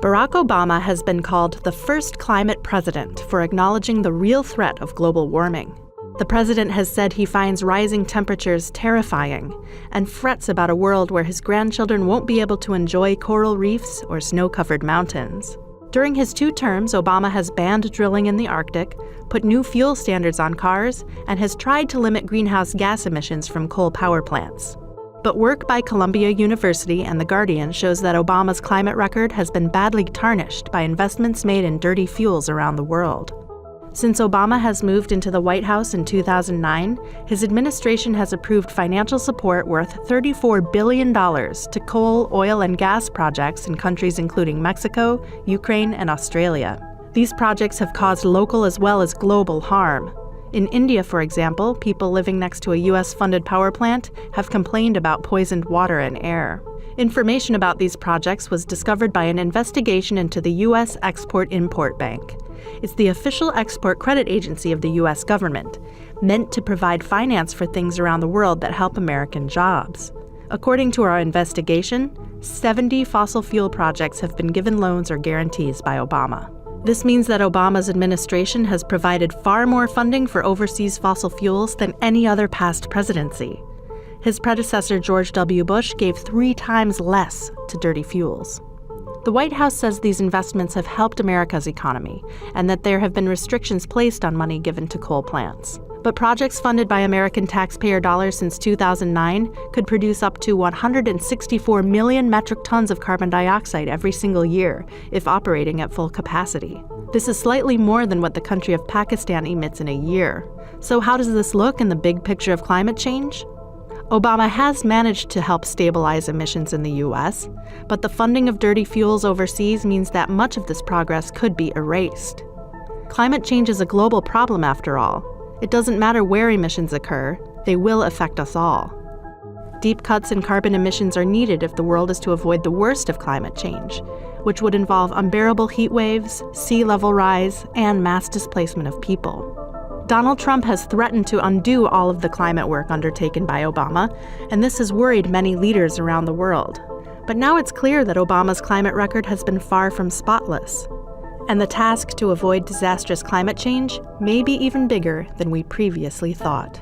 Barack Obama has been called the first climate president for acknowledging the real threat of global warming. The president has said he finds rising temperatures terrifying and frets about a world where his grandchildren won't be able to enjoy coral reefs or snow-covered mountains. During his 2 terms, Obama has banned drilling in the Arctic, put new fuel standards on cars, and has tried to limit greenhouse gas emissions from coal power plants. But work by Columbia University and The Guardian shows that Obama's climate record has been badly tarnished by investments made in dirty fuels around the world. Since Obama has moved into the White House in 2009, his administration has approved financial support worth $34 billion to coal, oil, and gas projects in countries including Mexico, Ukraine, and Australia. These projects have caused local as well as global harm. In India, for example, people living next to a U.S.-funded power plant have complained about poisoned water and air. Information about these projects was discovered by an investigation into the U.S. Export-Import Bank. It's the official export credit agency of the U.S. government, meant to provide finance for things around the world that help American jobs. According to our investigation, 70 fossil fuel projects have been given loans or guarantees by Obama. This means that Obama's administration has provided far more funding for overseas fossil fuels than any other past presidency. His predecessor, George W. Bush, gave 3 times less to dirty fuels. The White House says these investments have helped America's economy and that there have been restrictions placed on money given to coal plants. But projects funded by American taxpayer dollars since 2009 could produce up to 164 million metric tons of carbon dioxide every single year if operating at full capacity. This is slightly more than what the country of Pakistan emits in a year. So how does this look in the big picture of climate change? Obama has managed to help stabilize emissions in the U.S., but the funding of dirty fuels overseas means that much of this progress could be erased. Climate change is a global problem after all. It doesn't matter where emissions occur, they will affect us all. Deep cuts in carbon emissions are needed if the world is to avoid the worst of climate change, which would involve unbearable heat waves, sea level rise, and mass displacement of people. Donald Trump has threatened to undo all of the climate work undertaken by Obama, and this has worried many leaders around the world. But now it's clear that Obama's climate record has been far from spotless, and the task to avoid disastrous climate change may be even bigger than we previously thought.